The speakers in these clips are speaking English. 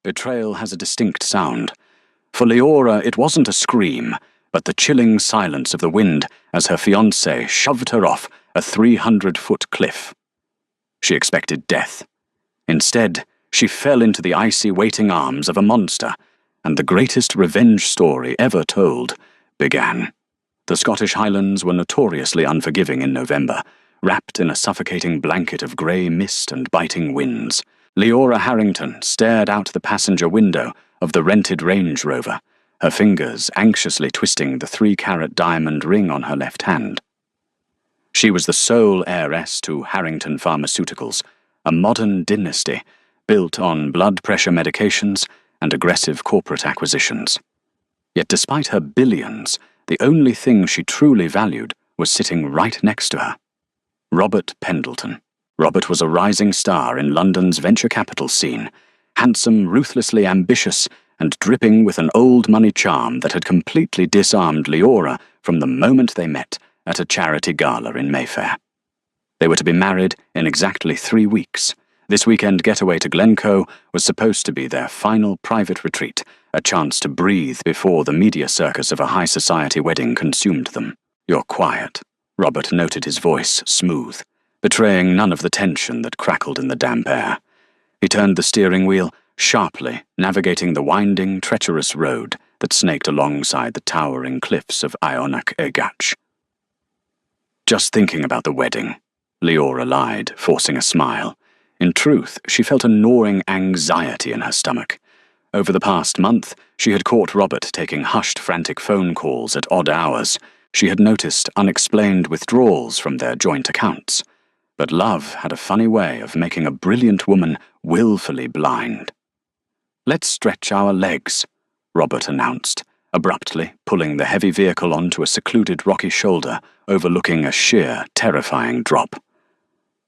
Betrayal has a distinct sound. For Leora, it wasn't a scream, but the chilling silence of the wind as her fiancé shoved her off a 300-foot cliff. She expected death. Instead, she fell into the icy waiting arms of a monster, and the greatest revenge story ever told began. The Scottish Highlands were notoriously unforgiving in November, wrapped in a suffocating blanket of grey mist and biting winds. Leora Harrington stared out the passenger window of the rented Range Rover, her fingers anxiously twisting the 3-carat diamond ring on her left hand. She was the sole heiress to Harrington Pharmaceuticals, a modern dynasty built on blood pressure medications and aggressive corporate acquisitions. Yet despite her billions, the only thing she truly valued was sitting right next to her. Robert Pendleton. Robert was a rising star in London's venture capital scene, handsome, ruthlessly ambitious, and dripping with an old money charm that had completely disarmed Leora from the moment they met at a charity gala in Mayfair. They were to be married in exactly 3 weeks. This weekend getaway to Glencoe was supposed to be their final private retreat, a chance to breathe before the media circus of a high society wedding consumed them. "You're quiet," Robert noted, his voice smooth, betraying none of the tension that crackled in the damp air. He turned the steering wheel sharply, navigating the winding, treacherous road that snaked alongside the towering cliffs of Ionac-Egach. "Just thinking about the wedding," Leora lied, forcing a smile. In truth, she felt a gnawing anxiety in her stomach. Over the past month, she had caught Robert taking hushed, frantic phone calls at odd hours. She had noticed unexplained withdrawals from their joint accounts. But love had a funny way of making a brilliant woman willfully blind. "Let's stretch our legs," Robert announced, abruptly pulling the heavy vehicle onto a secluded rocky shoulder overlooking a sheer, terrifying drop.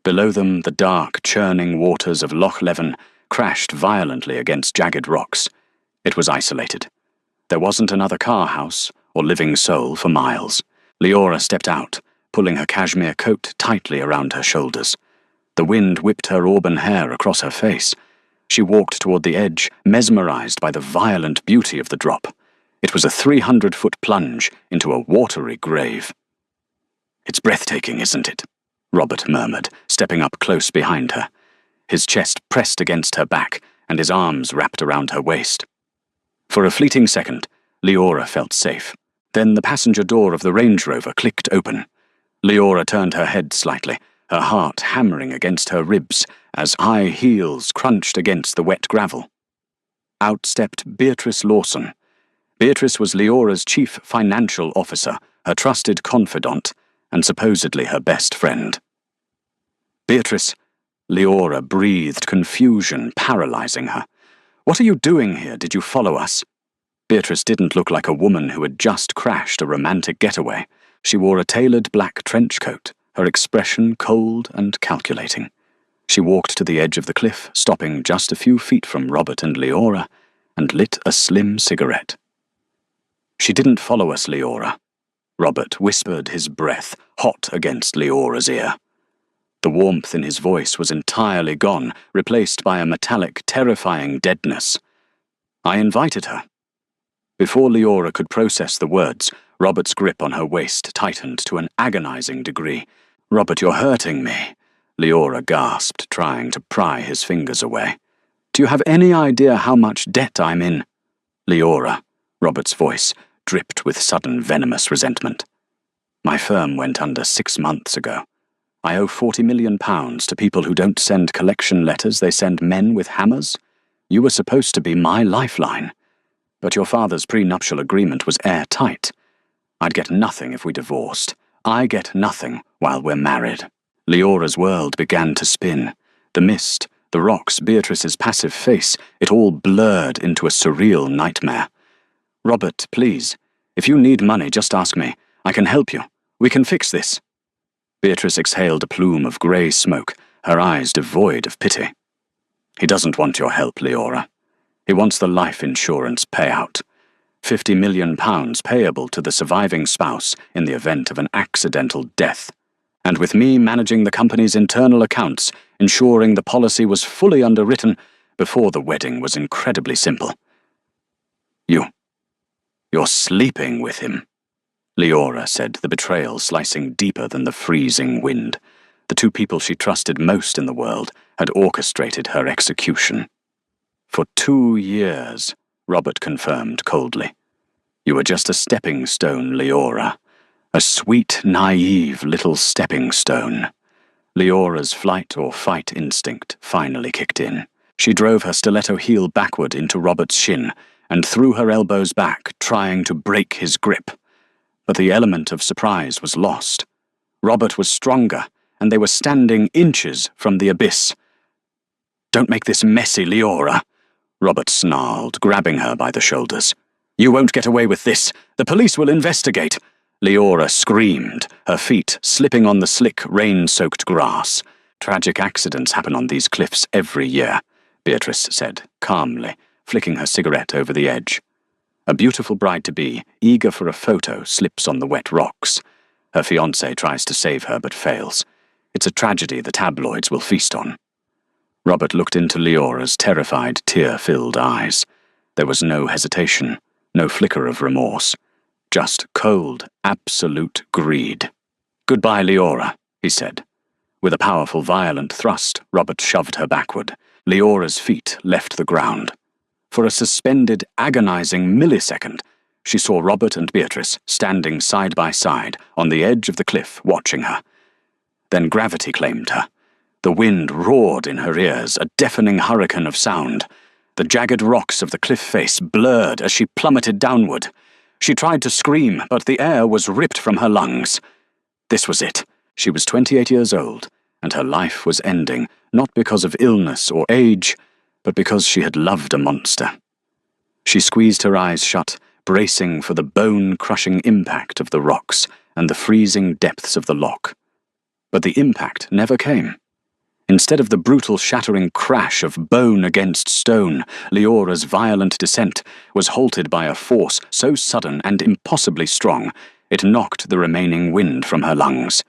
Below them, the dark, churning waters of Loch Leven crashed violently against jagged rocks. It was isolated. There wasn't another car house or living soul for miles. Leora stepped out, pulling her cashmere coat tightly around her shoulders. The wind whipped her auburn hair across her face. She walked toward the edge, mesmerized by the violent beauty of the drop. It was a 300-foot plunge into a watery grave. "It's breathtaking, isn't it?" Robert murmured, stepping up close behind her. His chest pressed against her back, and his arms wrapped around her waist. For a fleeting second, Leora felt safe. Then the passenger door of the Range Rover clicked open. Leora turned her head slightly, her heart hammering against her ribs as high heels crunched against the wet gravel. Out stepped Beatrice Lawson. Beatrice was Leora's chief financial officer, her trusted confidant, and supposedly her best friend. "Beatrice," Leora breathed, confusion paralyzing her. "What are you doing here? Did you follow us?" Beatrice didn't look like a woman who had just crashed a romantic getaway. She wore a tailored black trench coat, her expression cold and calculating. She walked to the edge of the cliff, stopping just a few feet from Robert and Leora, and lit a slim cigarette. "She didn't follow us, Leora," Robert whispered, his breath hot against Leora's ear. The warmth in his voice was entirely gone, replaced by a metallic, terrifying deadness. "I invited her." Before Leora could process the words, Robert's grip on her waist tightened to an agonizing degree. "Robert, you're hurting me," Leora gasped, trying to pry his fingers away. "Do you have any idea how much debt I'm in?" "Leora," Robert's voice dripped with sudden venomous resentment. "My firm went under 6 months ago. I owe £40 million to people who don't send collection letters, they send men with hammers. You were supposed to be my lifeline. But your father's prenuptial agreement was airtight. I'd get nothing if we divorced. I get nothing while we're married." Leora's world began to spin. The mist, the rocks, Beatrice's passive face, it all blurred into a surreal nightmare. "Robert, please, if you need money, just ask me. I can help you. We can fix this." Beatrice exhaled a plume of grey smoke, her eyes devoid of pity. "He doesn't want your help, Leora. He wants the life insurance payout. £50 million payable to the surviving spouse in the event of an accidental death. And with me managing the company's internal accounts, ensuring the policy was fully underwritten, before the wedding was incredibly simple. You're sleeping with him, Leora said, the betrayal slicing deeper than the freezing wind. The two people she trusted most in the world had orchestrated her execution. For 2 years, Robert confirmed coldly. You were just a stepping stone, Leora. A sweet, naive little stepping stone. Leora's flight or fight instinct finally kicked in. She drove her stiletto heel backward into Robert's shin and threw her elbows back, trying to break his grip. But the element of surprise was lost. Robert was stronger, and they were standing inches from the abyss. Don't make this messy, Leora, Robert snarled, grabbing her by the shoulders. You won't get away with this. The police will investigate. Leora screamed, her feet slipping on the slick, rain-soaked grass. Tragic accidents happen on these cliffs every year, Beatrice said, calmly, flicking her cigarette over the edge. A beautiful bride-to-be, eager for a photo, slips on the wet rocks. Her fiancé tries to save her but fails. It's a tragedy the tabloids will feast on. Robert looked into Leora's terrified, tear-filled eyes. There was no hesitation, no flicker of remorse. Just cold, absolute greed. Goodbye, Leora, he said. With a powerful, violent thrust, Robert shoved her backward. Leora's feet left the ground. For a suspended, agonizing millisecond, she saw Robert and Beatrice standing side by side on the edge of the cliff, watching her. Then gravity claimed her. The wind roared in her ears, a deafening hurricane of sound. The jagged rocks of the cliff face blurred as she plummeted downward. She tried to scream, but the air was ripped from her lungs. This was it. She was 28 years old, and her life was ending, not because of illness or age, but because she had loved a monster. She squeezed her eyes shut, bracing for the bone-crushing impact of the rocks and the freezing depths of the loch. But the impact never came. Instead of the brutal shattering crash of bone against stone, Leora's violent descent was halted by a force so sudden and impossibly strong, it knocked the remaining wind from her lungs.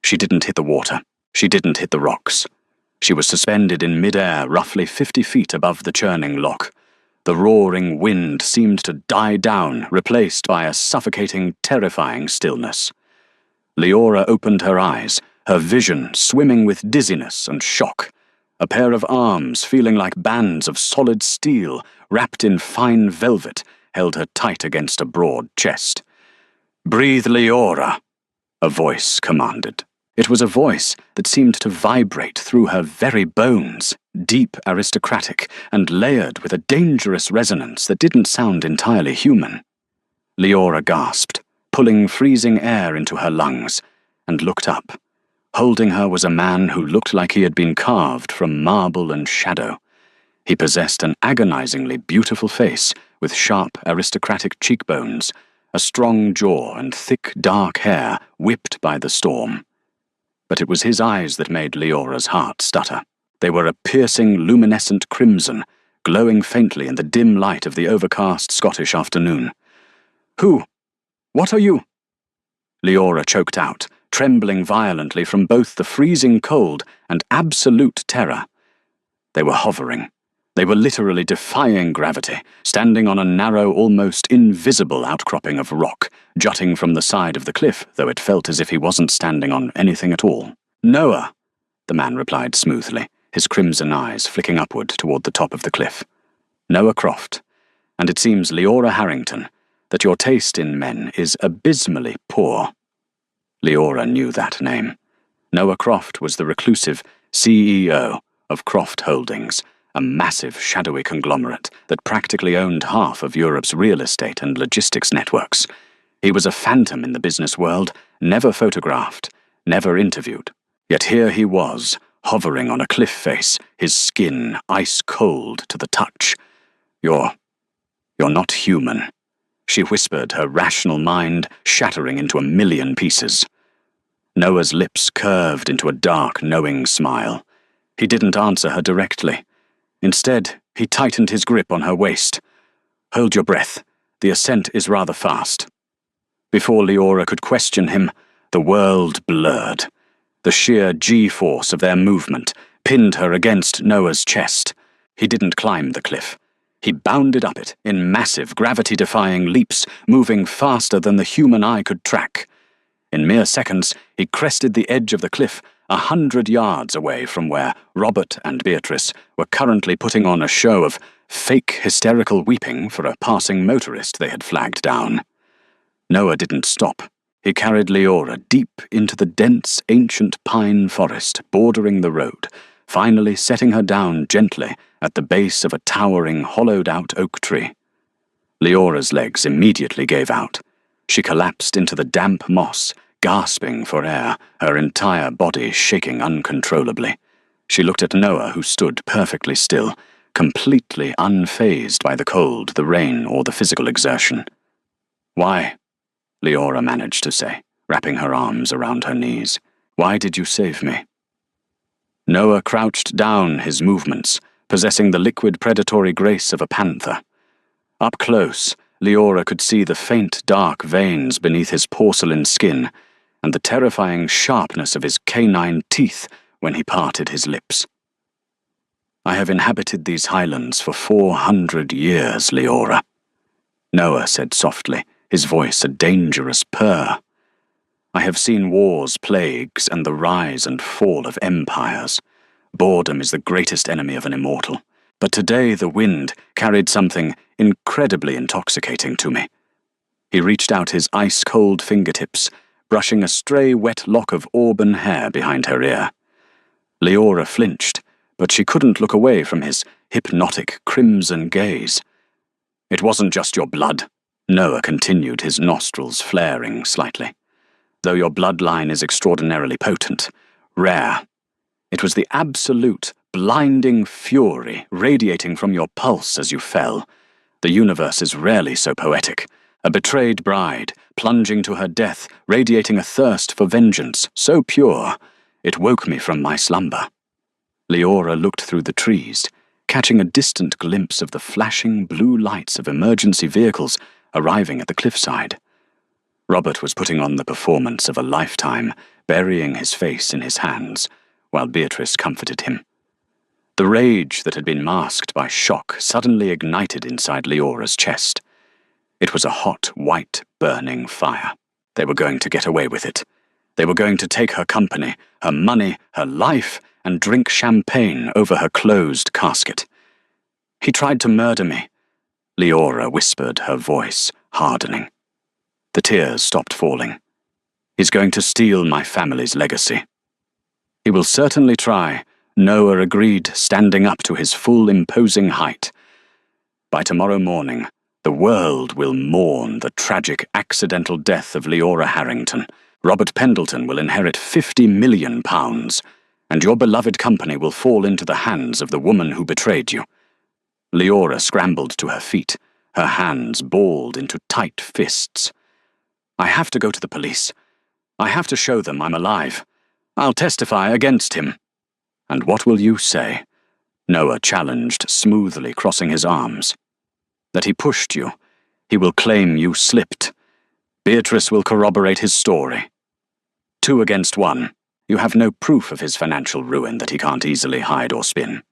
She didn't hit the water. She didn't hit the rocks. She was suspended in mid-air, roughly 50 feet above the churning loch. The roaring wind seemed to die down, replaced by a suffocating, terrifying stillness. Leora opened her eyes, her vision swimming with dizziness and shock. A pair of arms, feeling like bands of solid steel, wrapped in fine velvet, held her tight against a broad chest. "Breathe, Leora," a voice commanded. It was a voice that seemed to vibrate through her very bones, deep, aristocratic, and layered with a dangerous resonance that didn't sound entirely human. Leora gasped, pulling freezing air into her lungs, and looked up. Holding her was a man who looked like he had been carved from marble and shadow. He possessed an agonizingly beautiful face with sharp, aristocratic cheekbones, a strong jaw and thick, dark hair whipped by the storm. But it was his eyes that made Leora's heart stutter. They were a piercing, luminescent crimson, glowing faintly in the dim light of the overcast Scottish afternoon. "Who? What are you?" Leora choked out, trembling violently from both the freezing cold and absolute terror. They were hovering. They were literally defying gravity, standing on a narrow, almost invisible outcropping of rock, jutting from the side of the cliff, though it felt as if he wasn't standing on anything at all. "Noah," the man replied smoothly, his crimson eyes flicking upward toward the top of the cliff. "Noah Croft, and it seems, Leora Harrington, that your taste in men is abysmally poor." Leora knew that name. Noah Croft was the reclusive CEO of Croft Holdings, a massive, shadowy conglomerate that practically owned half of Europe's real estate and logistics networks. He was a phantom in the business world, never photographed, never interviewed. Yet here he was, hovering on a cliff face, his skin ice-cold to the touch. You're not human," she whispered, her rational mind shattering into a million pieces. Noah's lips curved into a dark, knowing smile. He didn't answer her directly. Instead, he tightened his grip on her waist. "Hold your breath. The ascent is rather fast." Before Leora could question him, the world blurred. The sheer G-force of their movement pinned her against Noah's chest. He didn't climb the cliff. He bounded up it in massive, gravity-defying leaps, moving faster than the human eye could track. In mere seconds, he crested the edge of the cliff 100 yards away from where Robert and Beatrice were currently putting on a show of fake hysterical weeping for a passing motorist they had flagged down. Noah didn't stop. He carried Leora deep into the dense, ancient pine forest bordering the road, finally setting her down gently at the base of a towering, hollowed-out oak tree. Leora's legs immediately gave out. She collapsed into the damp moss, gasping for air, her entire body shaking uncontrollably. She looked at Noah, who stood perfectly still, completely unfazed by the cold, the rain, or the physical exertion. "Why?" Leora managed to say, wrapping her arms around her knees. "Why did you save me?" Noah crouched down his movements, possessing the liquid predatory grace of a panther. Up close, Leora could see the faint, dark veins beneath his porcelain skin and the terrifying sharpness of his canine teeth when he parted his lips. "I have inhabited these highlands for 400 years, Leora," Noah said softly, his voice a dangerous purr. "I have seen wars, plagues, and the rise and fall of empires. Boredom is the greatest enemy of an immortal. But today the wind carried something incredibly intoxicating to me." He reached out his ice-cold fingertips, brushing a stray wet lock of auburn hair behind her ear. Leora flinched, but she couldn't look away from his hypnotic crimson gaze. "It wasn't just your blood," Noah continued, his nostrils flaring slightly. "Though your bloodline is extraordinarily potent, rare. It was the absolute, blinding fury radiating from your pulse as you fell. The universe is rarely so poetic. A betrayed bride, plunging to her death, radiating a thirst for vengeance, so pure, it woke me from my slumber." Leora looked through the trees, catching a distant glimpse of the flashing blue lights of emergency vehicles arriving at the cliffside. Robert was putting on the performance of a lifetime, burying his face in his hands, while Beatrice comforted him. The rage that had been masked by shock suddenly ignited inside Leora's chest. It was a hot, white, burning fire. They were going to get away with it. They were going to take her company, her money, her life, and drink champagne over her closed casket. "He tried to murder me," Leora whispered, her voice hardening. The tears stopped falling. "He's going to steal my family's legacy." "He will certainly try," Noah agreed, standing up to his full imposing height. "By tomorrow morning, the world will mourn the tragic accidental death of Leora Harrington. Robert Pendleton will inherit £50 million, and your beloved company will fall into the hands of the woman who betrayed you." Leora scrambled to her feet, her hands balled into tight fists. "I have to go to the police. I have to show them I'm alive. I'll testify against him." "And what will you say?" Noah challenged, smoothly crossing his arms. "That he pushed you. He will claim you slipped. Beatrice will corroborate his story. 2 against 1. You have no proof of his financial ruin that he can't easily hide or spin.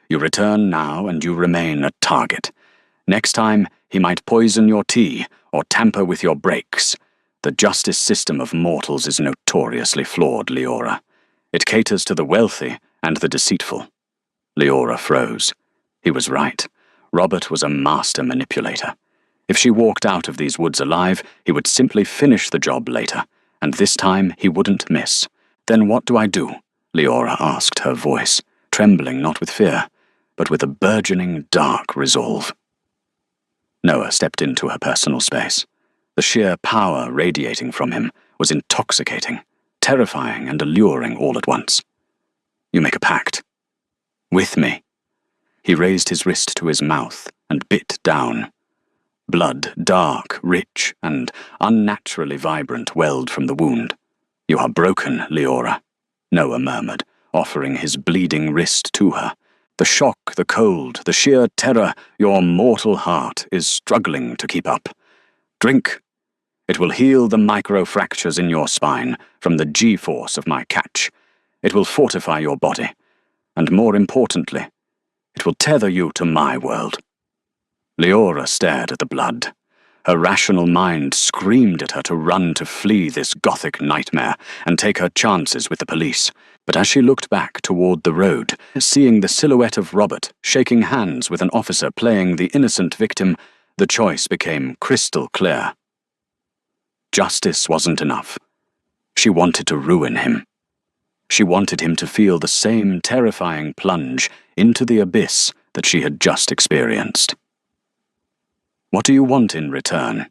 You return now and you remain a target. Next time, he might poison your tea or tamper with your brakes. The justice system of mortals is notoriously flawed, Leora. It caters to the wealthy and the deceitful." Leora froze. He was right. Robert was a master manipulator. If she walked out of these woods alive, he would simply finish the job later, and this time he wouldn't miss. "Then what do I do?" Leora asked, her voice, trembling not with fear, but with a burgeoning dark resolve. Noah stepped into her personal space. The sheer power radiating from him was intoxicating, terrifying and alluring all at once. "You make a pact. With me." He raised his wrist to his mouth and bit down. Blood, dark, rich, and unnaturally vibrant, welled from the wound. "You are broken, Leora," Noah murmured, offering his bleeding wrist to her. "The shock, the cold, the sheer terror, your mortal heart is struggling to keep up. Drink. It will heal the micro-fractures in your spine from the G-force of my catch. It will fortify your body. And more importantly, It will tether you to my world." Leora stared at the blood. Her rational mind screamed at her to run to flee this gothic nightmare and take her chances with the police. But as she looked back toward the road, seeing the silhouette of Robert shaking hands with an officer playing the innocent victim, the choice became crystal clear. Justice wasn't enough. She wanted to ruin him. She wanted him to feel the same terrifying plunge into the abyss that she had just experienced. "What do you want in return?"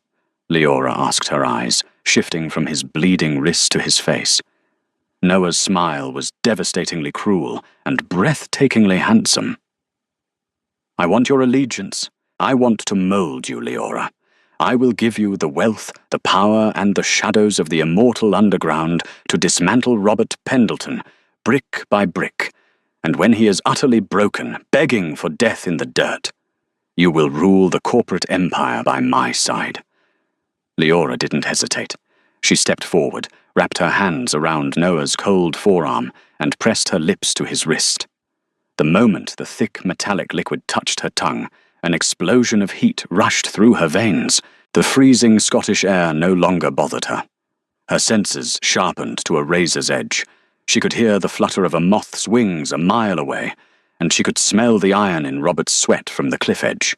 Leora asked, her eyes shifting from his bleeding wrist to his face. Noah's smile was devastatingly cruel and breathtakingly handsome. "I want your allegiance. I want to mold you, Leora. I will give you the wealth, the power, and the shadows of the immortal underground to dismantle Robert Pendleton, brick by brick, and when he is utterly broken, begging for death in the dirt, you will rule the corporate empire by my side." Leora didn't hesitate. She stepped forward, wrapped her hands around Noah's cold forearm, and pressed her lips to his wrist. The moment the thick metallic liquid touched her tongue, an explosion of heat rushed through her veins. The freezing Scottish air no longer bothered her. Her senses sharpened to a razor's edge. She could hear the flutter of a moth's wings a mile away, and she could smell the iron in Robert's sweat from the cliff edge.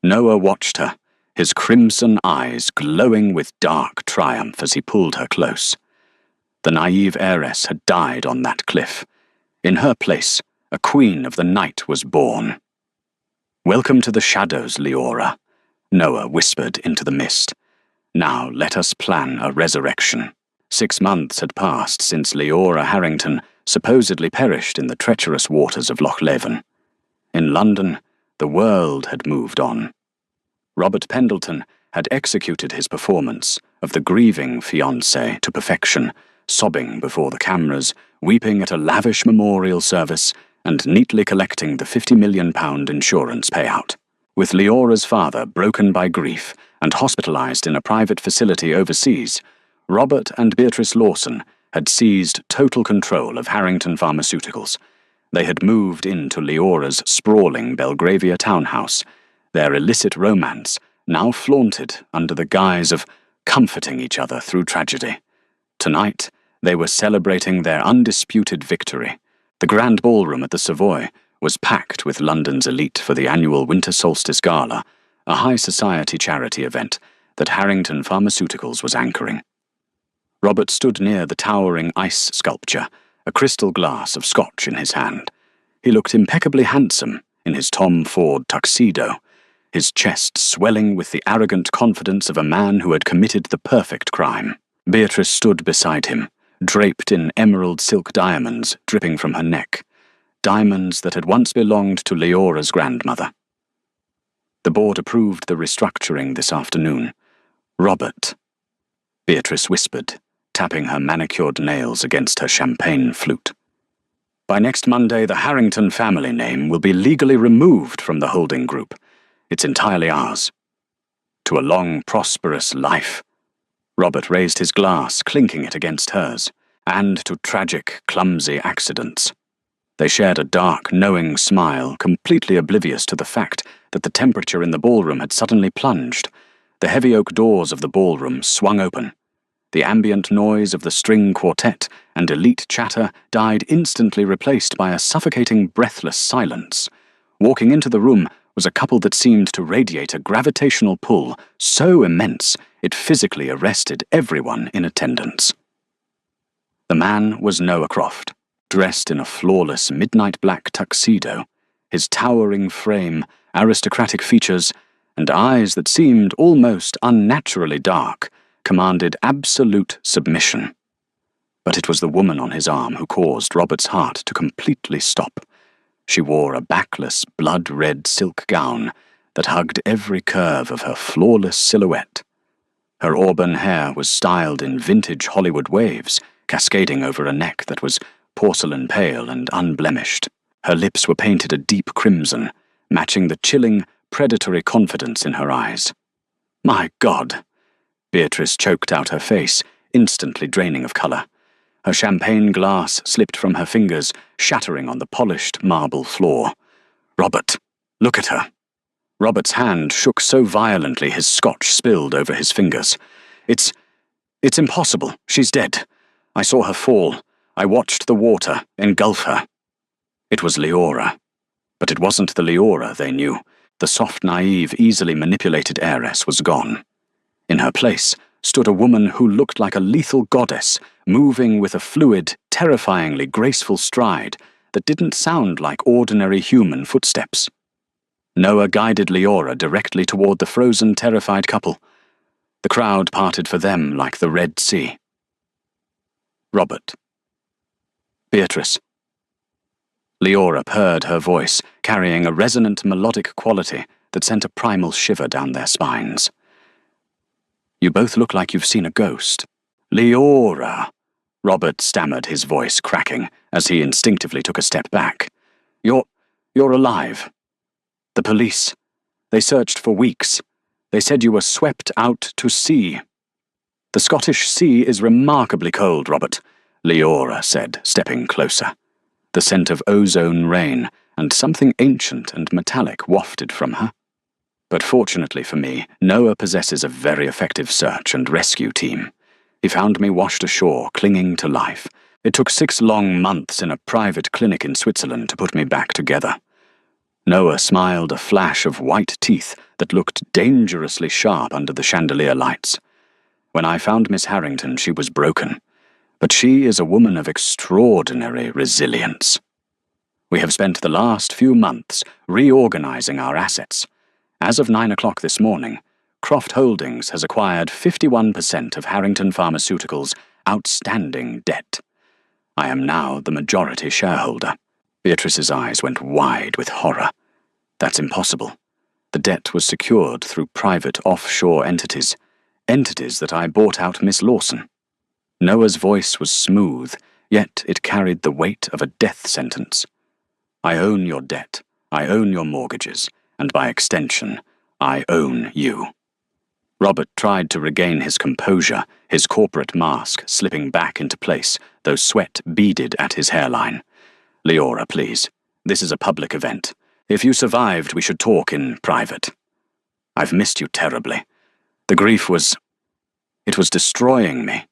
Noah watched her, his crimson eyes glowing with dark triumph as he pulled her close. The naive heiress had died on that cliff. In her place, a queen of the night was born. "Welcome to the shadows, Leora," Noah whispered into the mist. "Now let us plan a resurrection." 6 months had passed since Leora Harrington supposedly perished in the treacherous waters of Loch Leven. In London, the world had moved on. Robert Pendleton had executed his performance of the grieving fiancé to perfection, sobbing before the cameras, weeping at a lavish memorial service, and neatly collecting the £50 million insurance payout. With Leora's father broken by grief and hospitalized in a private facility overseas, Robert and Beatrice Lawson had seized total control of Harrington Pharmaceuticals. They had moved into Leora's sprawling Belgravia townhouse, their illicit romance now flaunted under the guise of comforting each other through tragedy. Tonight, they were celebrating their undisputed victory. The grand ballroom at the Savoy was packed with London's elite for the annual Winter Solstice Gala, a high society charity event that Harrington Pharmaceuticals was anchoring. Robert stood near the towering ice sculpture, a crystal glass of scotch in his hand. He looked impeccably handsome in his Tom Ford tuxedo, his chest swelling with the arrogant confidence of a man who had committed the perfect crime. Beatrice stood beside him, draped in emerald silk diamonds dripping from her neck, diamonds that had once belonged to Leora's grandmother. The board approved the restructuring this afternoon. "Robert," Beatrice whispered, tapping her manicured nails against her champagne flute. "By next Monday, the Harrington family name will be legally removed from the holding group. It's entirely ours. To a long, prosperous life." Robert raised his glass, clinking it against hers, "and to tragic, clumsy accidents." They shared a dark, knowing smile, completely oblivious to the fact that the temperature in the ballroom had suddenly plunged. The heavy oak doors of the ballroom swung open. The ambient noise of the string quartet and elite chatter died, instantly replaced by a suffocating, breathless silence. Walking into the room was a couple that seemed to radiate a gravitational pull so immense it physically arrested everyone in attendance. The man was Noah Croft, dressed in a flawless midnight black tuxedo, his towering frame, aristocratic features, and eyes that seemed almost unnaturally dark commanded absolute submission. But it was the woman on his arm who caused Robert's heart to completely stop. She wore a backless, blood-red silk gown that hugged every curve of her flawless silhouette. Her auburn hair was styled in vintage Hollywood waves, cascading over a neck that was porcelain pale and unblemished. Her lips were painted a deep crimson, matching the chilling, predatory confidence in her eyes. "My God!" Beatrice choked out her face, instantly draining of colour. Her champagne glass slipped from her fingers, shattering on the polished marble floor. "Robert, look at her." Robert's hand shook so violently his scotch spilled over his fingers. It's impossible. She's dead. I saw her fall. I watched the water engulf her." It was Leora. But it wasn't the Leora they knew. The soft, naive, easily manipulated heiress was gone. In her place stood a woman who looked like a lethal goddess, moving with a fluid, terrifyingly graceful stride that didn't sound like ordinary human footsteps. Noah guided Leora directly toward the frozen, terrified couple. The crowd parted for them like the Red Sea. "Robert. Beatrice." Leora purred her voice, carrying a resonant melodic quality that sent a primal shiver down their spines. "You both look like you've seen a ghost." "Leora," Robert stammered, his voice cracking as he instinctively took a step back. You're alive. The police. They searched for weeks. They said you were swept out to sea." "The Scottish sea is remarkably cold, Robert," Leora said, stepping closer. The scent of ozone rain and something ancient and metallic wafted from her. "But fortunately for me, Noah possesses a very effective search and rescue team. He found me washed ashore, clinging to life. It took 6 long months in a private clinic in Switzerland to put me back together." Noah smiled, a flash of white teeth that looked dangerously sharp under the chandelier lights. "When I found Miss Harrington, she was broken. But she is a woman of extraordinary resilience. We have spent the last few months reorganizing our assets. As of 9 o'clock this morning, Croft Holdings has acquired 51% of Harrington Pharmaceuticals' outstanding debt. I am now the majority shareholder." Beatrice's eyes went wide with horror. "That's impossible. The debt was secured through private offshore entities that I bought out Miss Lawson." Noah's voice was smooth, yet it carried the weight of a death sentence. "I own your debt, I own your mortgages, and by extension, I own you." Robert tried to regain his composure, his corporate mask slipping back into place, though sweat beaded at his hairline. "Leora, please. This is a public event. If you survived, we should talk in private. I've missed you terribly. The grief it was destroying me."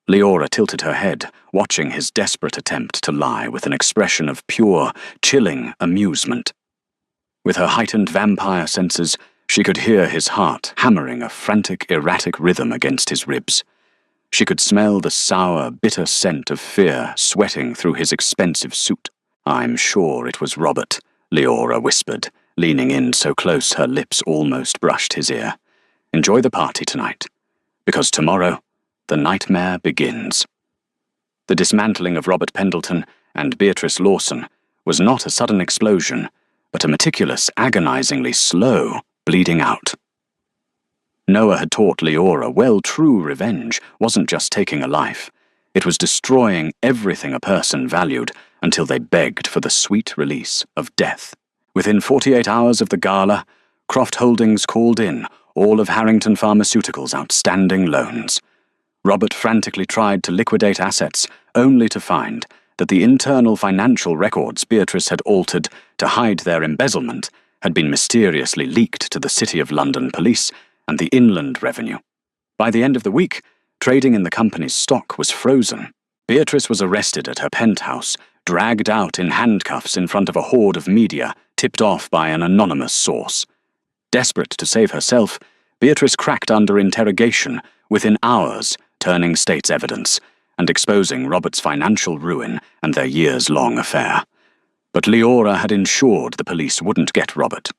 Leora tilted her head, watching his desperate attempt to lie with an expression of pure, chilling amusement. With her heightened vampire senses, she could hear his heart hammering a frantic, erratic rhythm against his ribs. She could smell the sour, bitter scent of fear sweating through his expensive suit. "I'm sure it was Robert," Leora whispered, leaning in so close her lips almost brushed his ear. "Enjoy the party tonight, because tomorrow the nightmare begins." The dismantling of Robert Pendleton and Beatrice Lawson was not a sudden explosion, but a meticulous, agonizingly slow bleeding out. Noah had taught Leora, true revenge wasn't just taking a life. It was destroying everything a person valued until they begged for the sweet release of death. Within 48 hours of the gala, Croft Holdings called in all of Harrington Pharmaceuticals' outstanding loans. Robert frantically tried to liquidate assets, only to find that the internal financial records Beatrice had altered to hide their embezzlement had been mysteriously leaked to the City of London Police and the Inland Revenue. By the end of the week, trading in the company's stock was frozen. Beatrice was arrested at her penthouse, dragged out in handcuffs in front of a horde of media tipped off by an anonymous source. Desperate to save herself, Beatrice cracked under interrogation within hours, turning state's evidence and exposing Robert's financial ruin and their years-long affair. But Leora had ensured the police wouldn't get Robert.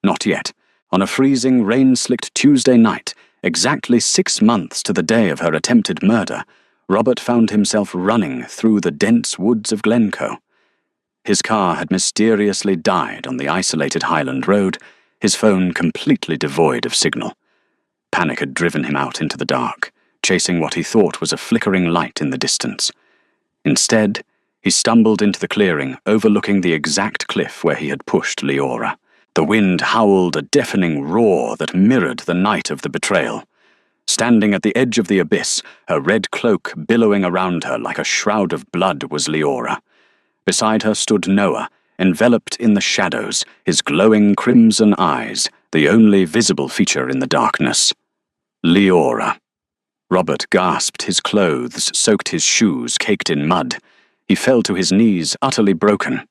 Not yet. On a freezing, rain-slicked Tuesday night, exactly 6 months to the day of her attempted murder, Robert found himself running through the dense woods of Glencoe. His car had mysteriously died on the isolated Highland Road, his phone completely devoid of signal. Panic had driven him out into the dark, chasing what he thought was a flickering light in the distance. Instead, he stumbled into the clearing overlooking the exact cliff where he had pushed Leora. The wind howled a deafening roar that mirrored the night of the betrayal. Standing at the edge of the abyss, her red cloak billowing around her like a shroud of blood, was Leora. Beside her stood Noah, enveloped in the shadows, his glowing crimson eyes, the only visible feature in the darkness. Leora. Robert gasped, his clothes soaked, his shoes caked in mud. He fell to his knees, utterly broken.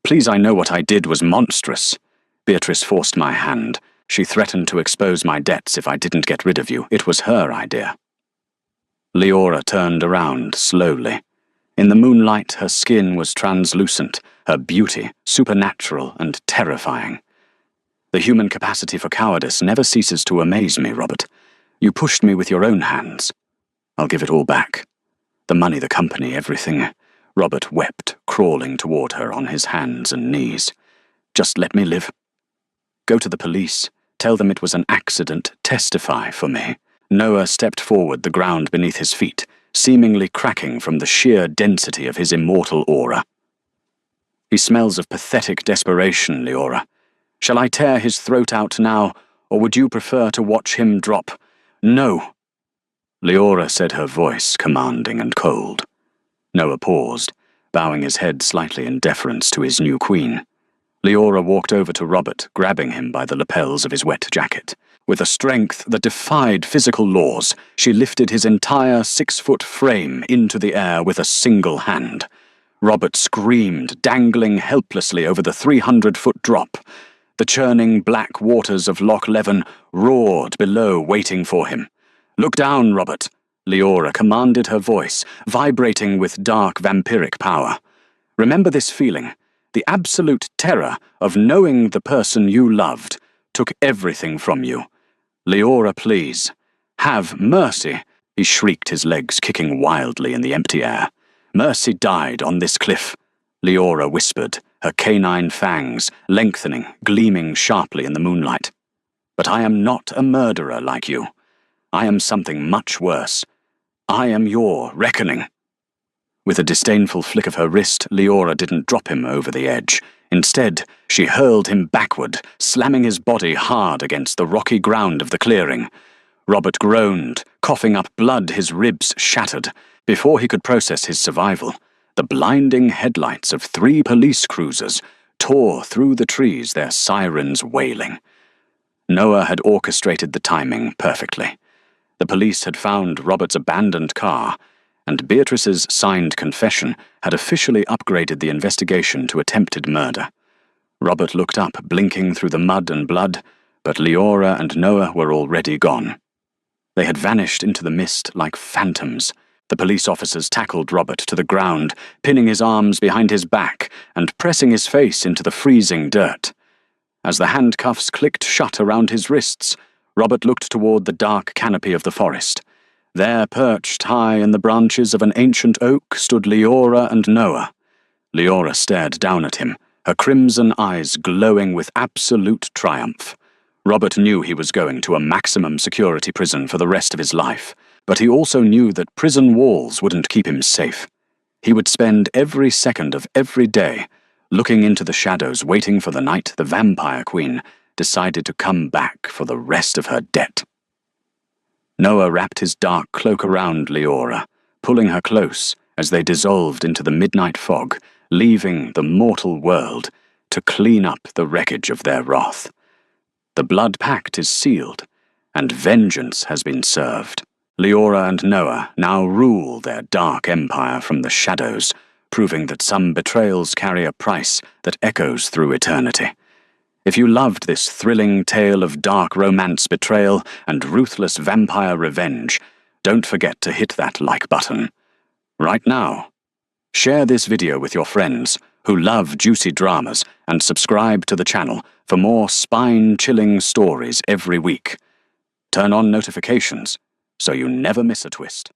Please, I know what I did was monstrous. Beatrice forced my hand. She threatened to expose my debts if I didn't get rid of you. It was her idea. Leora turned around slowly. In the moonlight, her skin was translucent, her beauty supernatural and terrifying. The human capacity for cowardice never ceases to amaze me, Robert. You pushed me with your own hands. I'll give it all back. The money, the company, everything. Robert wept, crawling toward her on his hands and knees. Just let me live. Go to the police. Tell them it was an accident. Testify for me. Noah stepped forward, the ground beneath his feet, seemingly cracking from the sheer density of his immortal aura. He smells of pathetic desperation, Leora. Shall I tear his throat out now, or would you prefer to watch him drop? No. Leora said, her voice commanding and cold. Noah paused, bowing his head slightly in deference to his new queen. Leora walked over to Robert, grabbing him by the lapels of his wet jacket. With a strength that defied physical laws, she lifted his entire 6-foot frame into the air with a single hand. Robert screamed, dangling helplessly over the 300-foot drop. The churning black waters of Loch Leven roared below, waiting for him. "Look down, Robert," Leora commanded, her voice vibrating with dark vampiric power. "Remember this feeling. The absolute terror of knowing the person you loved took everything from you. Leora, please. Have mercy," he shrieked, his legs kicking wildly in the empty air. "Mercy died on this cliff," Leora whispered, her canine fangs lengthening, gleaming sharply in the moonlight. "But I am not a murderer like you. I am something much worse. I am your reckoning." With a disdainful flick of her wrist, Leora didn't drop him over the edge. Instead, she hurled him backward, slamming his body hard against the rocky ground of the clearing. Robert groaned, coughing up blood, his ribs shattered. Before he could process his survival, the blinding headlights of 3 police cruisers tore through the trees, their sirens wailing. Noah had orchestrated the timing perfectly. The police had found Robert's abandoned car, and Beatrice's signed confession had officially upgraded the investigation to attempted murder. Robert looked up, blinking through the mud and blood, but Leora and Noah were already gone. They had vanished into the mist like phantoms. The police officers tackled Robert to the ground, pinning his arms behind his back and pressing his face into the freezing dirt. As the handcuffs clicked shut around his wrists, Robert looked toward the dark canopy of the forest. There, perched high in the branches of an ancient oak, stood Leora and Noah. Leora stared down at him, her crimson eyes glowing with absolute triumph. Robert knew he was going to a maximum security prison for the rest of his life, but he also knew that prison walls wouldn't keep him safe. He would spend every second of every day looking into the shadows, waiting for the night the Vampire Queen decided to come back for the rest of her debt. Noah wrapped his dark cloak around Leora, pulling her close as they dissolved into the midnight fog, leaving the mortal world to clean up the wreckage of their wrath. The blood pact is sealed, and vengeance has been served. Leora and Noah now rule their dark empire from the shadows, proving that some betrayals carry a price that echoes through eternity. If you loved this thrilling tale of dark romance, betrayal, and ruthless vampire revenge, don't forget to hit that like button. Right now. Share this video with your friends who love juicy dramas and subscribe to the channel for more spine-chilling stories every week. Turn on notifications so you never miss a twist.